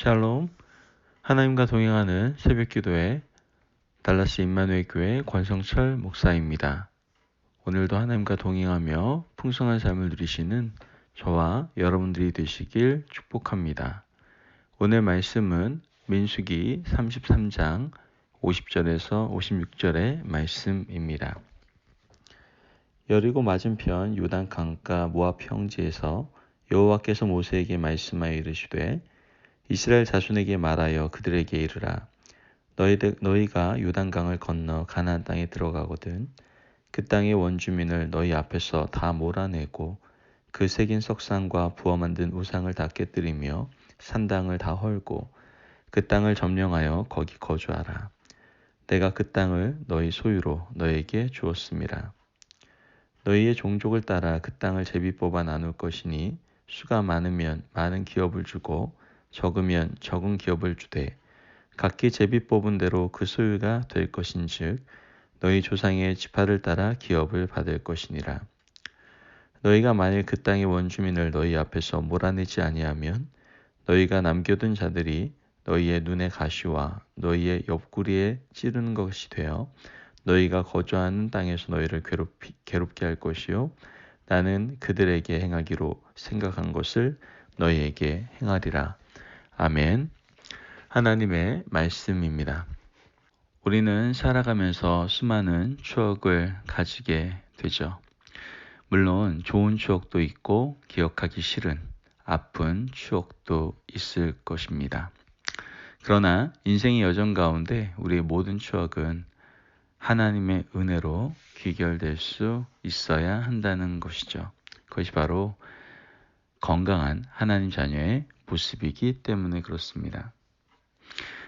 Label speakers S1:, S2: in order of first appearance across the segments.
S1: 샬롬, 하나님과 동행하는 새벽기도회 달라스 임마누엘 교회 권성철 목사입니다. 오늘도 하나님과 동행하며 풍성한 삶을 누리시는 저와 여러분들이 되시길 축복합니다. 오늘 말씀은 민수기 33장 50절에서 56절의 말씀입니다. 여리고 맞은편 요단 강가 모압 평지에서 여호와께서 모세에게 말씀하여 이르시되 이스라엘 자손에게 말하여 그들에게 이르라. 너희가 요단강을 건너 가나안 땅에 들어가거든 그 땅의 원주민을 너희 앞에서 다 몰아내고 그 새긴 석상과 부어 만든 우상을 다 깨뜨리며 산당을 다 헐고 그 땅을 점령하여 거기 거주하라. 내가 그 땅을 너희 소유로 너희에게 주었음이라. 너희의 종족을 따라 그 땅을 제비 뽑아 나눌 것이니 수가 많으면 많은 기업을 주고 적으면 적은 기업을 주되 각기 제비 뽑은 대로 그 소유가 될 것인즉 너희 조상의 지파를 따라 기업을 받을 것이니라. 너희가 만일 그 땅의 원주민을 너희 앞에서 몰아내지 아니하면 너희가 남겨둔 자들이 너희의 눈의 가시와 너희의 옆구리에 찌르는 것이 되어 너희가 거주하는 땅에서 너희를 괴롭게 할 것이요 나는 그들에게 행하기로 생각한 것을 너희에게 행하리라. 아멘. 하나님의 말씀입니다. 우리는 살아가면서 수많은 추억을 가지게 되죠. 물론 좋은 추억도 있고 기억하기 싫은 아픈 추억도 있을 것입니다. 그러나 인생의 여정 가운데 우리의 모든 추억은 하나님의 은혜로 귀결될 수 있어야 한다는 것이죠. 그것이 바로 건강한 하나님 자녀의 모습이기 때문에 그렇습니다.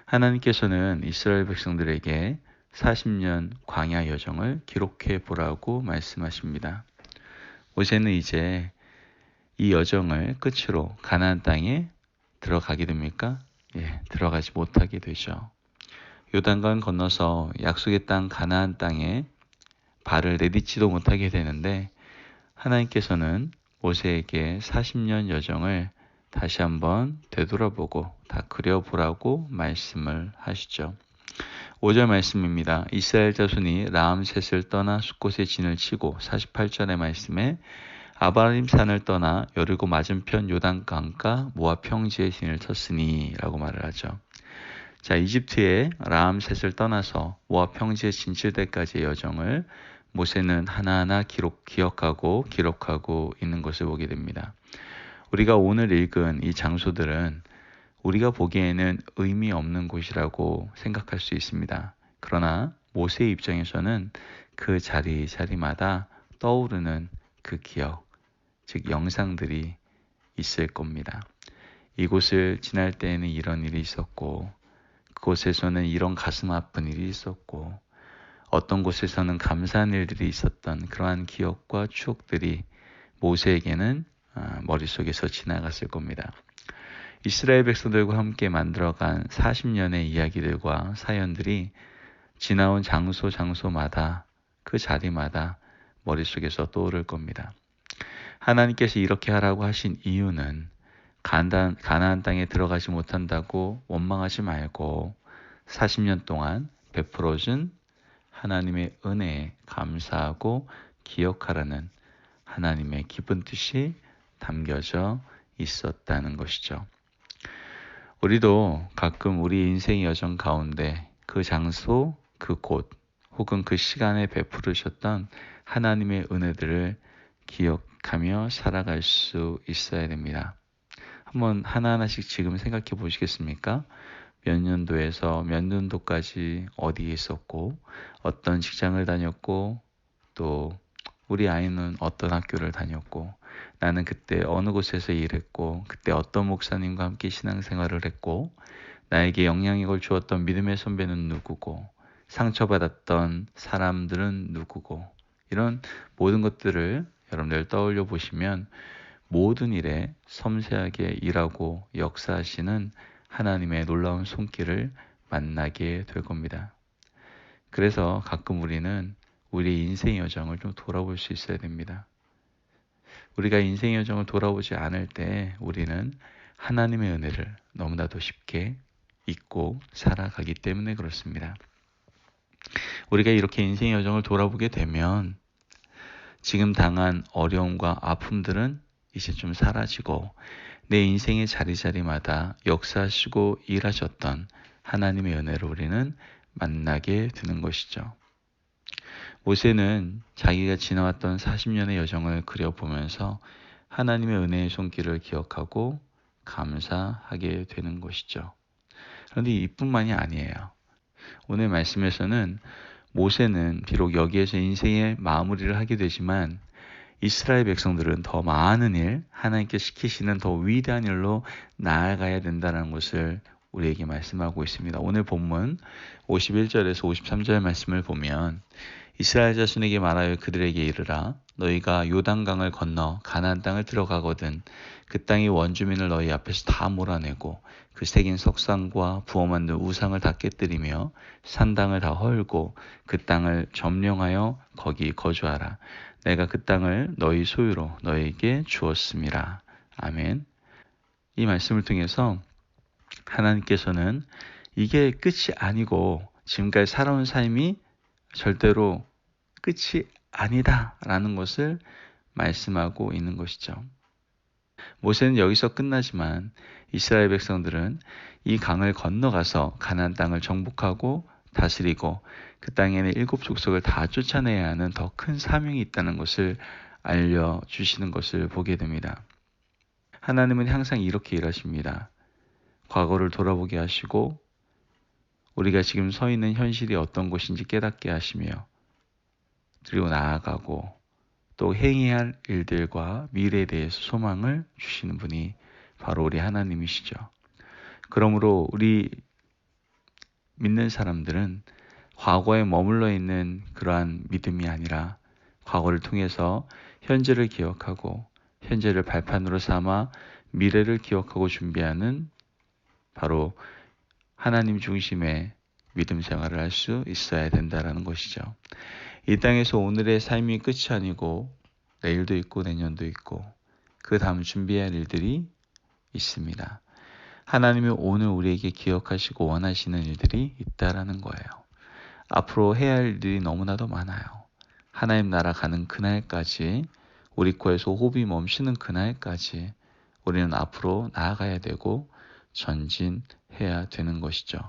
S1: 하나님께서는 이스라엘 백성들에게 40년 광야 여정을 기록해 보라고 말씀하십니다. 모세는 이제 이 여정을 끝으로 가나안 땅에 들어가게 됩니까? 들어가지 못하게 되죠. 요단강 건너서 약속의 땅 가나안 땅에 발을 내딛지도 못하게 되는데 하나님께서는 모세에게 40년 여정을 다시 한번 되돌아보고 다 그려보라고 말씀을 하시죠. 5절 말씀입니다. 이스라엘 자손이 라암셋을 떠나 숫곳에 진을 치고 48절의 말씀에 아바림 산을 떠나 여리고 맞은편 요단강가 모압 평지에 진을 쳤으니 라고 말을 하죠. 자, 이집트의 라암셋을 떠나서 모압 평지에 진칠 때까지의 여정을 모세는 하나하나 기억하고 기록하고 있는 것을 보게 됩니다. 우리가 오늘 읽은 이 장소들은 우리가 보기에는 의미 없는 곳이라고 생각할 수 있습니다. 그러나 모세의 입장에서는 그 자리마다 떠오르는 그 기억, 즉 영상들이 있을 겁니다. 이곳을 지날 때에는 이런 일이 있었고 그곳에서는 이런 가슴 아픈 일이 있었고 어떤 곳에서는 감사한 일들이 있었던 그러한 기억과 추억들이 모세에게는 머릿속에서 지나갔을 겁니다. 이스라엘 백성들과 함께 만들어간 40년의 이야기들과 사연들이 지나온 장소마다 그 자리마다 머릿속에서 떠오를 겁니다. 하나님께서 이렇게 하라고 하신 이유는 가나안 땅에 들어가지 못한다고 원망하지 말고 40년 동안 베풀어준 하나님의 은혜에 감사하고 기억하라는 하나님의 깊은 뜻이 담겨져 있었다는 것이죠. 우리도 가끔 우리 인생의 여정 가운데 그 장소, 그 곳, 혹은 그 시간에 베풀으셨던 하나님의 은혜들을 기억하며 살아갈 수 있어야 됩니다. 한번 하나하나씩 지금 생각해 보시겠습니까? 몇 년도에서 몇 년도까지 어디에 있었고 어떤 직장을 다녔고 또 우리 아이는 어떤 학교를 다녔고 나는 그때 어느 곳에서 일했고 그때 어떤 목사님과 함께 신앙생활을 했고 나에게 영향력을 주었던 믿음의 선배는 누구고 상처받았던 사람들은 누구고 이런 모든 것들을 여러분들 떠올려 보시면 모든 일에 섬세하게 일하고 역사하시는 하나님의 놀라운 손길을 만나게 될 겁니다. 그래서 가끔 우리는 우리 인생의 여정을 좀 돌아볼 수 있어야 됩니다. 우리가 인생의 여정을 돌아보지 않을 때 우리는 하나님의 은혜를 너무나도 쉽게 잊고 살아가기 때문에 그렇습니다. 우리가 이렇게 인생의 여정을 돌아보게 되면 지금 당한 어려움과 아픔들은 이제 좀 사라지고 내 인생의 자리자리마다 역사하시고 일하셨던 하나님의 은혜를 우리는 만나게 되는 것이죠. 모세는 자기가 지나왔던 40년의 여정을 그려보면서 하나님의 은혜의 손길을 기억하고 감사하게 되는 것이죠. 그런데 이뿐만이 아니에요. 오늘 말씀에서는 모세는 비록 여기에서 인생의 마무리를 하게 되지만 이스라엘 백성들은 더 많은 일, 하나님께 시키시는 더 위대한 일로 나아가야 된다는 것을 우리에게 말씀하고 있습니다. 오늘 본문 51절에서 53절 말씀을 보면 이스라엘 자손에게 말하여 그들에게 이르라 너희가 요단강을 건너 가나안 땅을 들어가거든 그 땅의 원주민을 너희 앞에서 다 몰아내고 그 새긴 석상과 부어 만든 우상을 다 깨뜨리며 산당을 다 헐고 그 땅을 점령하여 거기 거주하라. 내가 그 땅을 너희 소유로 너희에게 주었음이라. 아멘. 이 말씀을 통해서 하나님께서는 이게 끝이 아니고 지금까지 살아온 삶이 절대로 끝이 아니다라는 것을 말씀하고 있는 것이죠. 모세는 여기서 끝나지만 이스라엘 백성들은 이 강을 건너가서 가나안 땅을 정복하고 다스리고 그 땅에는 7 족속을 다 쫓아내야 하는 더 큰 사명이 있다는 것을 알려주시는 것을 보게 됩니다. 하나님은 항상 이렇게 일하십니다. 과거를 돌아보게 하시고 우리가 지금 서 있는 현실이 어떤 것인지 깨닫게 하시며 그리고 나아가고 또 행해야 할 일들과 미래에 대해서 소망을 주시는 분이 바로 우리 하나님이시죠. 그러므로 우리 믿는 사람들은 과거에 머물러 있는 그러한 믿음이 아니라 과거를 통해서 현재를 기억하고 현재를 발판으로 삼아 미래를 기억하고 준비하는 바로 하나님 중심의 믿음 생활을 할 수 있어야 된다는 것이죠. 이 땅에서 오늘의 삶이 끝이 아니고 내일도 있고 내년도 있고 그 다음 준비해야 할 일들이 있습니다. 하나님이 오늘 우리에게 기억하시고 원하시는 일들이 있다라는 거예요. 앞으로 해야 할 일들이 너무나도 많아요. 하나님 나라 가는 그날까지 우리 코에서 호흡이 멈추는 그날까지 우리는 앞으로 나아가야 되고 전진해야 되는 것이죠.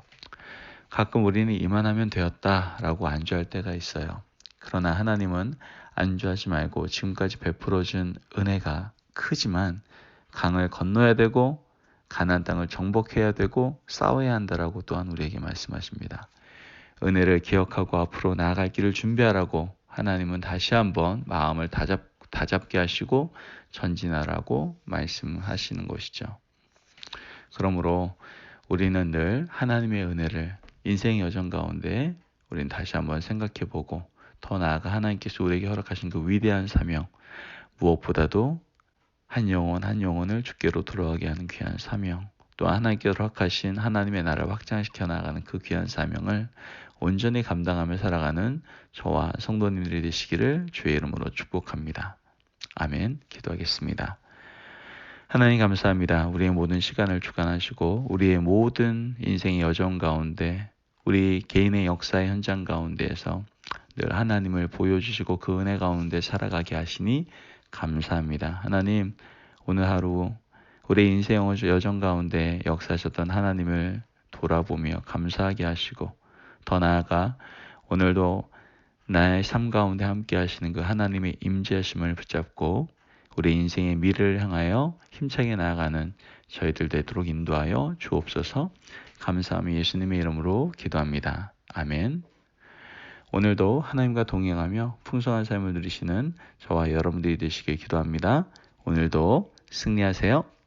S1: 가끔 우리는 이만하면 되었다라고 안주할 때가 있어요. 그러나 하나님은 안주하지 말고 지금까지 베풀어준 은혜가 크지만 강을 건너야 되고 가나안 땅을 정복해야 되고 싸워야 한다라고 또한 우리에게 말씀하십니다. 은혜를 기억하고 앞으로 나아갈 길을 준비하라고 하나님은 다시 한번 마음을 다잡게 하시고 전진하라고 말씀하시는 것이죠. 그러므로 우리는 늘 하나님의 은혜를 인생의 여정 가운데 우리는 다시 한번 생각해보고 더 나아가 하나님께서 우리에게 허락하신 그 위대한 사명, 무엇보다도 한 영혼 한 영혼을 주께로 돌아가게 하는 귀한 사명, 또 하나님께서 허락하신 하나님의 나라를 확장시켜 나가는 그 귀한 사명을 온전히 감당하며 살아가는 저와 성도님들이 되시기를 주의 이름으로 축복합니다. 아멘. 기도하겠습니다. 하나님 감사합니다. 우리의 모든 시간을 주관하시고 우리의 모든 인생의 여정 가운데 우리 개인의 역사의 현장 가운데에서 늘 하나님을 보여주시고 그 은혜 가운데 살아가게 하시니 감사합니다. 하나님 오늘 하루 우리 인생의 여정 가운데 역사하셨던 하나님을 돌아보며 감사하게 하시고 더 나아가 오늘도 나의 삶 가운데 함께 하시는 그 하나님의 임재하심을 붙잡고 우리 인생의 미래를 향하여 힘차게 나아가는 저희들 되도록 인도하여 주옵소서. 감사하며 예수님의 이름으로 기도합니다. 아멘. 오늘도 하나님과 동행하며 풍성한 삶을 누리시는 저와 여러분들이 되시길 기도합니다. 오늘도 승리하세요.